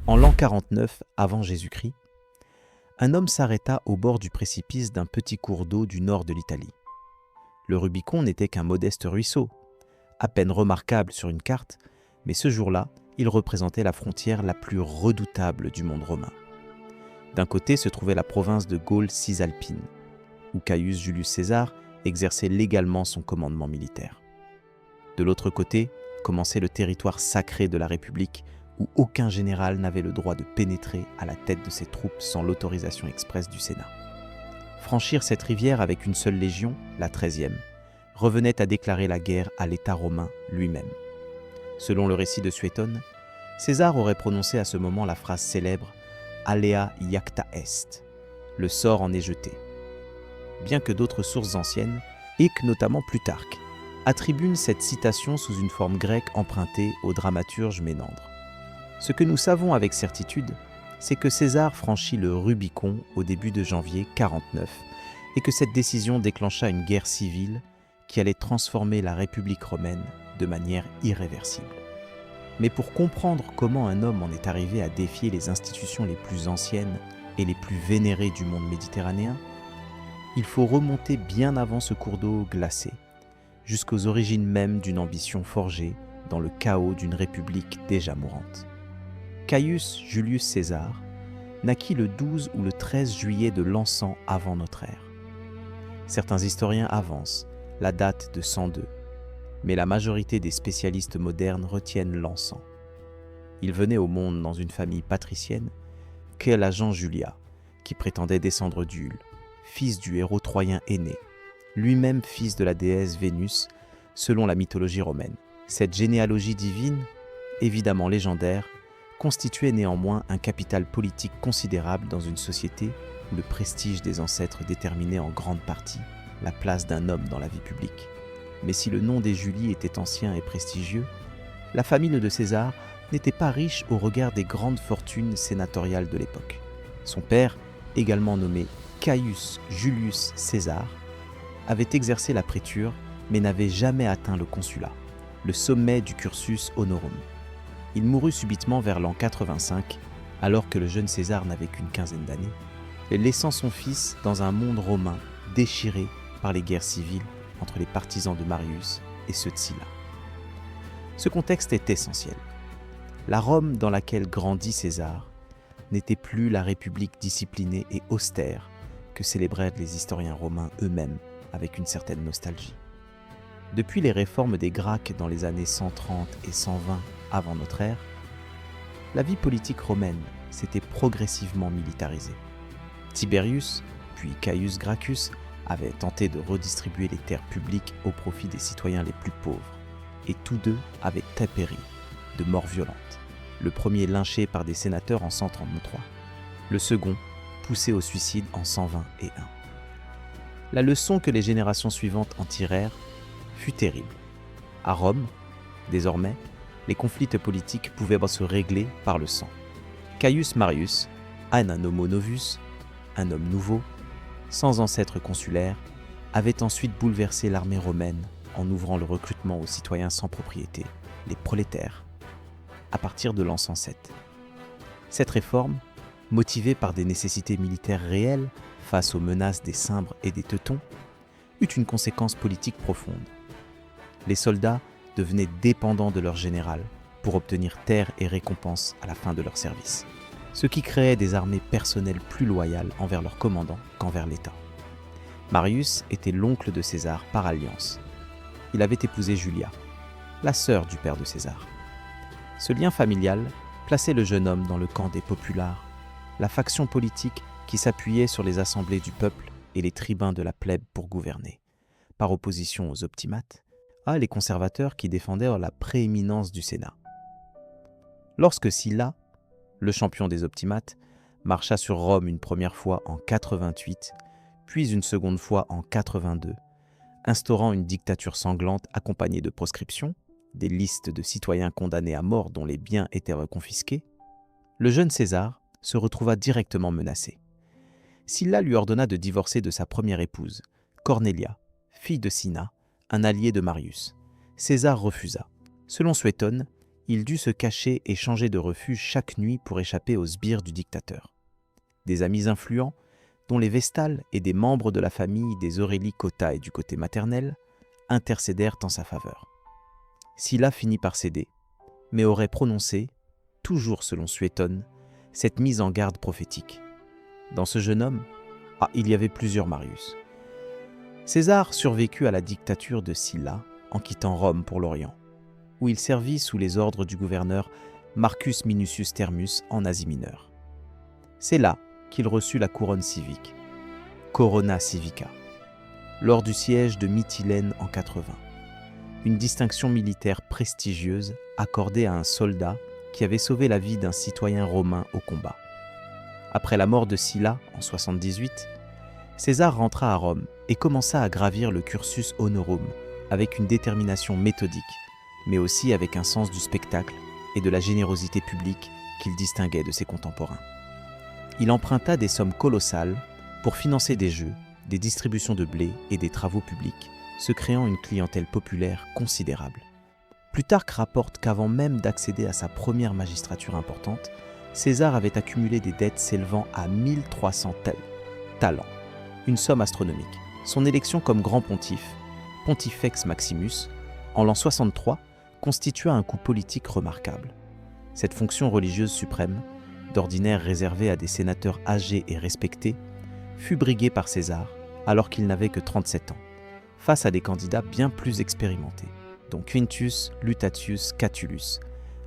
En l'an 49 avant Jésus-Christ, un homme s'arrêta au bord du précipice d'un petit cours d'eau du nord de l'Italie. Le Rubicon n'était qu'un modeste ruisseau, à peine remarquable sur une carte, mais ce jour-là, il représentait la frontière la plus redoutable du monde romain. D'un côté se trouvait la province de Gaule cisalpine, où Caius Julius César exerçait légalement son commandement militaire. De l'autre côté commençait le territoire sacré de la République, où aucun général n'avait le droit de pénétrer à la tête de ses troupes sans l'autorisation expresse du Sénat. Franchir cette rivière avec une seule légion, la 13e, revenait à déclarer la guerre à l'État romain lui-même. Selon le récit de Suétone, César aurait prononcé à ce moment la phrase célèbre « Alea iacta est », le sort en est jeté. Bien que d'autres sources anciennes, et que notamment Plutarque, attribuent cette citation sous une forme grecque empruntée au dramaturge Ménandre. Ce que nous savons avec certitude, c'est que César franchit le Rubicon au début de janvier 49 et que cette décision déclencha une guerre civile qui allait transformer la République romaine de manière irréversible. Mais pour comprendre comment un homme en est arrivé à défier les institutions les plus anciennes et les plus vénérées du monde méditerranéen, il faut remonter bien avant ce cours d'eau glacé, jusqu'aux origines même d'une ambition forgée dans le chaos d'une république déjà mourante. Caius Julius César naquit le 12 ou le 13 juillet de l'an 100 avant notre ère. Certains historiens avancent la date de 102, mais la majorité des spécialistes modernes retiennent l'an 100. Il venait au monde dans une famille patricienne qu'est la Gens Julia, qui prétendait descendre d'Ule, fils du héros troyen aîné, lui-même fils de la déesse Vénus, selon la mythologie romaine. Cette généalogie divine, évidemment légendaire, constituait néanmoins un capital politique considérable dans une société où le prestige des ancêtres déterminait en grande partie la place d'un homme dans la vie publique. Mais si le nom des Julies était ancien et prestigieux, la famille de César n'était pas riche au regard des grandes fortunes sénatoriales de l'époque. Son père, également nommé Caius Julius César, avait exercé la préture mais n'avait jamais atteint le consulat, le sommet du cursus honorum. Il mourut subitement vers l'an 85, alors que le jeune César n'avait qu'une quinzaine d'années, laissant son fils dans un monde romain déchiré par les guerres civiles entre les partisans de Marius et ceux de Sylla. Ce contexte est essentiel. La Rome dans laquelle grandit César n'était plus la république disciplinée et austère que célébraient les historiens romains eux-mêmes avec une certaine nostalgie. Depuis les réformes des Gracques dans les années 130 et 120 avant notre ère, la vie politique romaine s'était progressivement militarisée. Tiberius, puis Caius Gracchus, avaient tenté de redistribuer les terres publiques au profit des citoyens les plus pauvres, et tous deux avaient péri de mort violente. Le premier lynché par des sénateurs en 133, le second poussé au suicide en 121. La leçon que les générations suivantes en tirèrent fut terrible. À Rome, désormais, les conflits politiques pouvaient se régler par le sang. Caius Marius, un homo novus, un homme nouveau, sans ancêtre consulaire, avait ensuite bouleversé l'armée romaine en ouvrant le recrutement aux citoyens sans propriété, les prolétaires, à partir de l'an 107. Cette réforme, motivée par des nécessités militaires réelles face aux menaces des Cimbres et des Teutons, eut une conséquence politique profonde. Les soldats devenaient dépendants de leur général pour obtenir terres et récompenses à la fin de leur service, ce qui créait des armées personnelles plus loyales envers leurs commandants qu'envers l'État. Marius était l'oncle de César par alliance. Il avait épousé Julia, la sœur du père de César. Ce lien familial plaçait le jeune homme dans le camp des populares, la faction politique qui s'appuyait sur les assemblées du peuple et les tribuns de la plèbe pour gouverner, par opposition aux optimates, les conservateurs qui défendaient la prééminence du Sénat. Lorsque Sylla, le champion des optimates, marcha sur Rome une première fois en 88, puis une seconde fois en 82, instaurant une dictature sanglante accompagnée de proscriptions, des listes de citoyens condamnés à mort dont les biens étaient confisqués, le jeune César se retrouva directement menacé. Sylla lui ordonna de divorcer de sa première épouse, Cornelia, fille de Cinna, un allié de Marius. César refusa. Selon Suétone, il dut se cacher et changer de refuge chaque nuit pour échapper aux sbires du dictateur. Des amis influents, dont les Vestales et des membres de la famille des Aurélie Cotta du côté maternel, intercédèrent en sa faveur. Sylla finit par céder, mais aurait prononcé, toujours selon Suétone, cette mise en garde prophétique. Dans ce jeune homme, il y avait plusieurs Marius. César survécut à la dictature de Sylla en quittant Rome pour l'Orient, où il servit sous les ordres du gouverneur Marcus Minucius Thermus en Asie mineure. C'est là qu'il reçut la couronne civique, Corona Civica, lors du siège de Mytilène en 80, une distinction militaire prestigieuse accordée à un soldat qui avait sauvé la vie d'un citoyen romain au combat. Après la mort de Sylla en 78, César rentra à Rome et commença à gravir le cursus honorum avec une détermination méthodique, mais aussi avec un sens du spectacle et de la générosité publique qu'il distinguait de ses contemporains. Il emprunta des sommes colossales pour financer des jeux, des distributions de blé et des travaux publics, se créant une clientèle populaire considérable. Plutarque rapporte qu'avant même d'accéder à sa première magistrature importante, César avait accumulé des dettes s'élevant à 1300 talents, une somme astronomique. Son élection comme grand pontife, Pontifex Maximus, en l'an 63, constitua un coup politique remarquable. Cette fonction religieuse suprême, d'ordinaire réservée à des sénateurs âgés et respectés, fut briguée par César alors qu'il n'avait que 37 ans, face à des candidats bien plus expérimentés, dont Quintus Lutatius Catulus,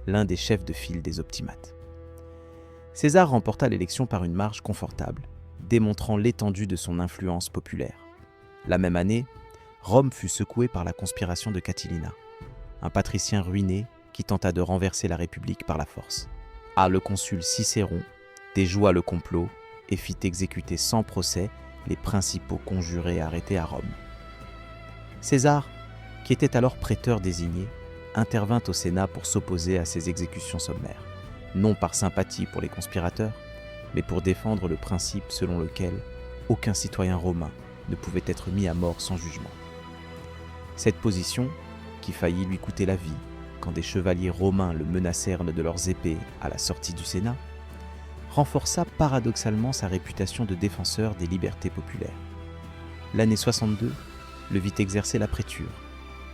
l'un des chefs de file des optimates. César remporta l'élection par une marge confortable, démontrant l'étendue de son influence populaire. La même année, Rome fut secouée par la conspiration de Catilina, un patricien ruiné qui tenta de renverser la République par la force. Le consul Cicéron déjoua le complot et fit exécuter sans procès les principaux conjurés arrêtés à Rome. César, qui était alors préteur désigné, intervint au Sénat pour s'opposer à ces exécutions sommaires, non par sympathie pour les conspirateurs, mais pour défendre le principe selon lequel aucun citoyen romain ne pouvait être mis à mort sans jugement. Cette position, qui faillit lui coûter la vie quand des chevaliers romains le menacèrent de leurs épées à la sortie du Sénat, renforça paradoxalement sa réputation de défenseur des libertés populaires. L'année 62 le vit exercer la préture,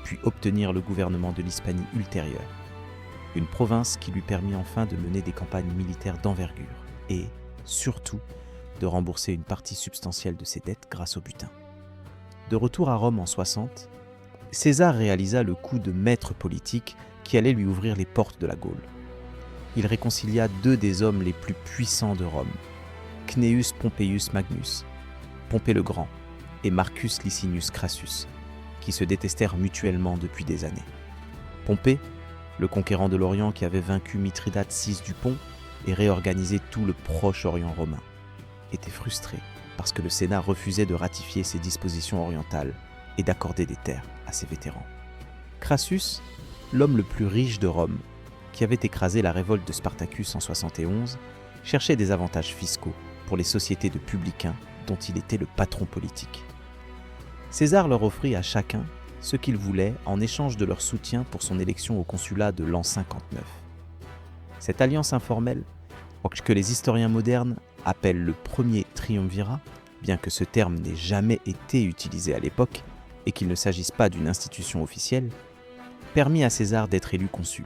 puis obtenir le gouvernement de l'Hispanie ultérieure, une province qui lui permit enfin de mener des campagnes militaires d'envergure et, surtout, de rembourser une partie substantielle de ses dettes grâce au butin. De retour à Rome en 60, César réalisa le coup de maître politique qui allait lui ouvrir les portes de la Gaule. Il réconcilia deux des hommes les plus puissants de Rome, Cnaeus Pompeius Magnus, Pompée le Grand, et Marcus Licinius Crassus, qui se détestèrent mutuellement depuis des années. Pompée, le conquérant de l'Orient qui avait vaincu Mithridate VI du Pont et réorganisé tout le Proche-Orient romain, était frustré parce que le Sénat refusait de ratifier ses dispositions orientales et d'accorder des terres à ses vétérans. Crassus, l'homme le plus riche de Rome, qui avait écrasé la révolte de Spartacus en 71, cherchait des avantages fiscaux pour les sociétés de publicains dont il était le patron politique. César leur offrit à chacun ce qu'ils voulaient en échange de leur soutien pour son élection au consulat de l'an 59. Cette alliance informelle, que les historiens modernes appellent le premier triumvirat, bien que ce terme n'ait jamais été utilisé à l'époque et qu'il ne s'agisse pas d'une institution officielle, permit à César d'être élu consul.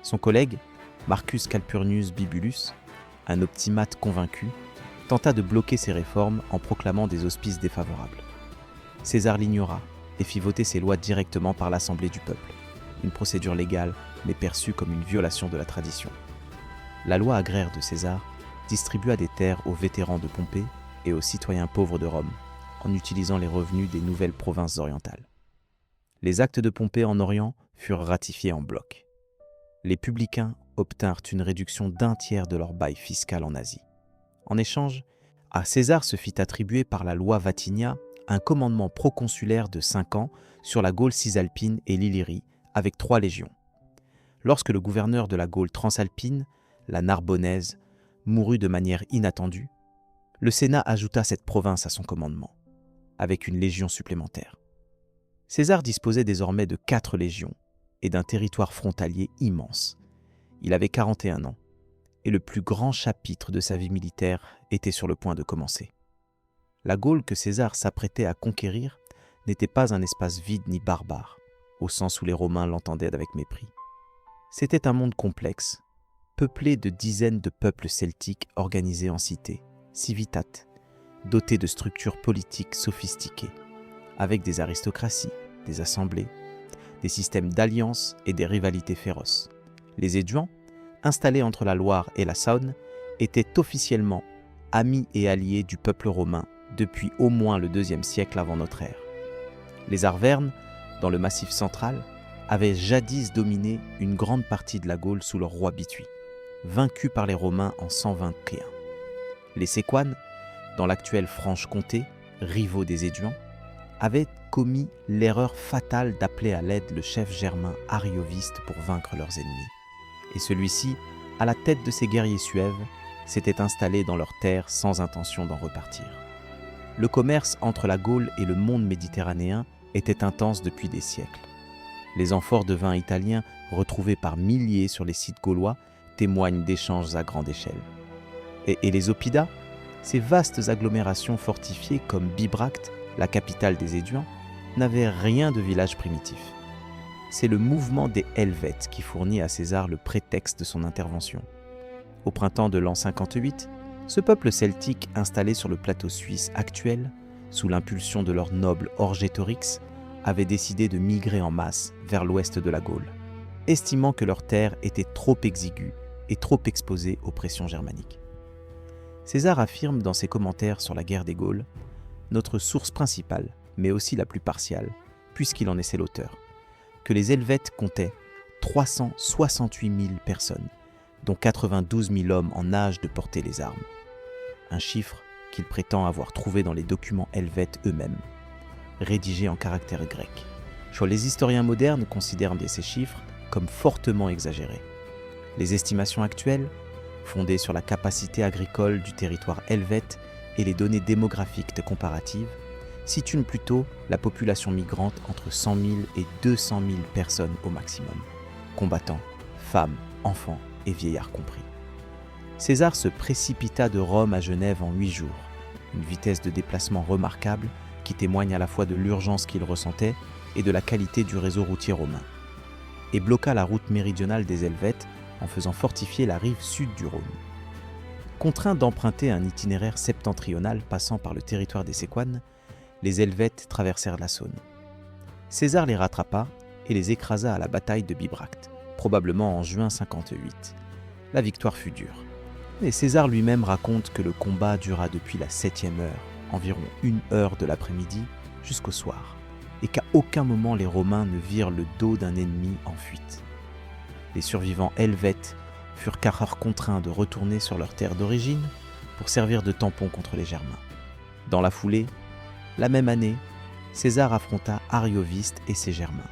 Son collègue, Marcus Calpurnius Bibulus, un optimate convaincu, tenta de bloquer ces réformes en proclamant des auspices défavorables. César l'ignora et fit voter ses lois directement par l'Assemblée du peuple, une procédure légale mais perçue comme une violation de la tradition. La loi agraire de César distribua des terres aux vétérans de Pompée et aux citoyens pauvres de Rome, en utilisant les revenus des nouvelles provinces orientales. Les actes de Pompée en Orient furent ratifiés en bloc. Les publicains obtinrent une réduction d'un tiers de leur bail fiscal en Asie. En échange, à César se fit attribuer par la loi Vatinia un commandement proconsulaire de 5 ans sur la Gaule cisalpine et l'Illyrie, avec 3 légions. Lorsque le gouverneur de la Gaule transalpine, la Narbonnaise, mourut de manière inattendue, le Sénat ajouta cette province à son commandement, avec une légion supplémentaire. César disposait désormais de 4 légions, et d'un territoire frontalier immense. Il avait 41 ans, et le plus grand chapitre de sa vie militaire était sur le point de commencer. La Gaule que César s'apprêtait à conquérir n'était pas un espace vide ni barbare, au sens où les Romains l'entendaient avec mépris. C'était un monde complexe, peuplé de dizaines de peuples celtiques organisés en cités, civitates, dotés de structures politiques sophistiquées, avec des aristocraties, des assemblées, des systèmes d'alliances et des rivalités féroces. Les Éduans, installés entre la Loire et la Saône, étaient officiellement amis et alliés du peuple romain depuis au moins le IIe siècle avant notre ère. Les Arvernes, dans le Massif central, avaient jadis dominé une grande partie de la Gaule sous leur roi Bitui, vaincu par les Romains en 121. Les Séquanes, dans l'actuelle Franche-Comté, rivaux des Éduans, avaient commis l'erreur fatale d'appeler à l'aide le chef germain Arioviste pour vaincre leurs ennemis. Et celui-ci, à la tête de ses guerriers suèves, s'était installé dans leurs terres sans intention d'en repartir. Le commerce entre la Gaule et le monde méditerranéen était intense depuis des siècles. Les amphores de vin italiens retrouvés par milliers sur les sites gaulois témoignent d'échanges à grande échelle. Et les Oppidas, ces vastes agglomérations fortifiées comme Bibracte, la capitale des Éduans, n'avaient rien de village primitif. C'est le mouvement des Helvètes qui fournit à César le prétexte de son intervention. Au printemps de l'an 58, ce peuple celtique installé sur le plateau suisse actuel, sous l'impulsion de leur noble Orgétorix, avait décidé de migrer en masse vers l'ouest de la Gaule, estimant que leurs terres étaient trop exiguës et trop exposées aux pressions germaniques. César affirme dans ses commentaires sur la guerre des Gaules « Notre source principale, mais aussi la plus partiale, puisqu'il en est l'auteur, que les Helvètes comptaient 368 000 personnes, dont 92 000 hommes en âge de porter les armes. Un chiffre qu'il prétend avoir trouvé dans les documents helvètes eux-mêmes, rédigés en caractères grecs. Les historiens modernes considèrent ces chiffres comme fortement exagérés. Les estimations actuelles, fondées sur la capacité agricole du territoire helvète et les données démographiques comparatives, situent plutôt la population migrante entre 100 000 et 200 000 personnes au maximum, combattants, femmes, enfants et vieillards compris. César se précipita de Rome à Genève en 8 jours, une vitesse de déplacement remarquable qui témoigne à la fois de l'urgence qu'il ressentait et de la qualité du réseau routier romain, et bloqua la route méridionale des Helvètes en faisant fortifier la rive sud du Rhône. Contraints d'emprunter un itinéraire septentrional passant par le territoire des Séquanes, les Helvètes traversèrent la Saône. César les rattrapa et les écrasa à la bataille de Bibracte, probablement en juin 58. La victoire fut dure. Et César lui-même raconte que le combat dura depuis la 7e heure, environ 1 heure de l'après-midi, jusqu'au soir, et qu'à aucun moment les Romains ne virent le dos d'un ennemi en fuite. Les survivants helvètes furent car contraints de retourner sur leur terre d'origine pour servir de tampon contre les Germains. Dans la foulée, la même année, César affronta Arioviste et ses Germains.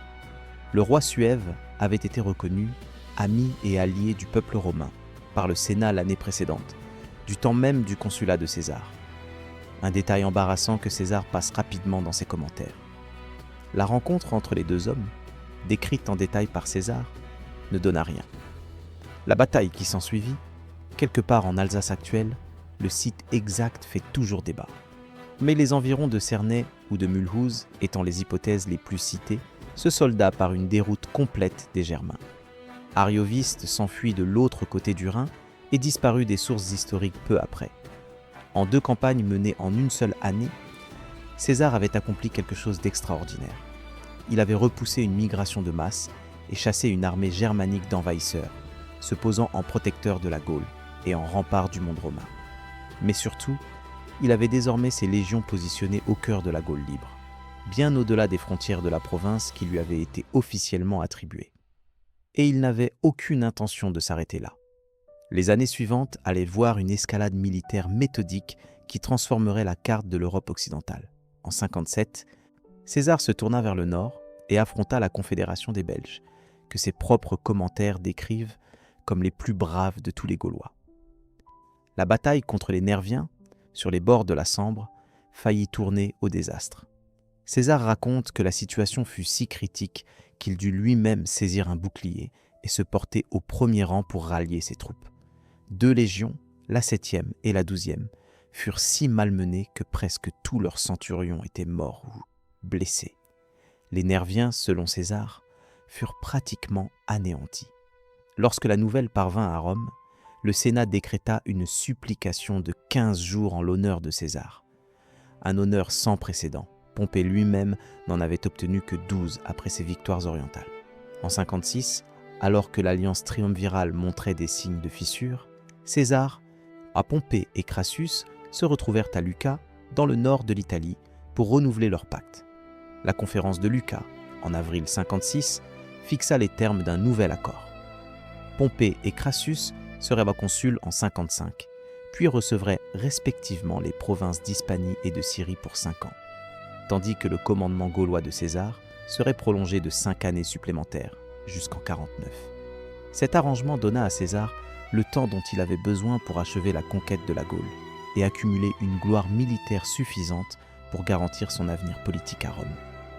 Le roi suève avait été reconnu ami et allié du peuple romain par le Sénat l'année précédente, du temps même du consulat de César. Un détail embarrassant que César passe rapidement dans ses commentaires. La rencontre entre les deux hommes, décrite en détail par César, ne donna rien. La bataille qui s'ensuivit, quelque part en Alsace actuelle, le site exact fait toujours débat. Mais les environs de Cernay ou de Mulhouse étant les hypothèses les plus citées, se solda par une déroute complète des Germains. Arioviste s'enfuit de l'autre côté du Rhin et disparut des sources historiques peu après. En 2 campagnes menées en une seule année, César avait accompli quelque chose d'extraordinaire. Il avait repoussé une migration de masse et chassé une armée germanique d'envahisseurs, se posant en protecteur de la Gaule et en rempart du monde romain. Mais surtout, il avait désormais ses légions positionnées au cœur de la Gaule libre, bien au-delà des frontières de la province qui lui avaient été officiellement attribuées. Et il n'avait aucune intention de s'arrêter là. Les années suivantes allaient voir une escalade militaire méthodique qui transformerait la carte de l'Europe occidentale. En 57, César se tourna vers le nord et affronta la Confédération des Belges, que ses propres commentaires décrivent comme les plus braves de tous les Gaulois. La bataille contre les Nerviens, sur les bords de la Sambre, faillit tourner au désastre. César raconte que la situation fut si critique qu'il dut lui-même saisir un bouclier et se porter au premier rang pour rallier ses troupes. 2 légions, la 7e et la 12e, furent si malmenées que presque tous leurs centurions étaient morts ou blessés. Les Nerviens, selon César, furent pratiquement anéantis. Lorsque la nouvelle parvint à Rome, le Sénat décréta une supplication de 15 jours en l'honneur de César. Un honneur sans précédent. Pompée lui-même n'en avait obtenu que 12 après ses victoires orientales. En 56, alors que l'alliance triumvirale montrait des signes de fissure, César, Pompée et Crassus se retrouvèrent à Lucca, dans le nord de l'Italie, pour renouveler leur pacte. La conférence de Lucca, en avril 56, fixa les termes d'un nouvel accord. Pompée et Crassus seraient consuls en 55, puis recevraient respectivement les provinces d'Hispanie et de Syrie pour 5 ans, tandis que le commandement gaulois de César serait prolongé de 5 années supplémentaires, jusqu'en 49. Cet arrangement donna à César le temps dont il avait besoin pour achever la conquête de la Gaule et accumuler une gloire militaire suffisante pour garantir son avenir politique à Rome.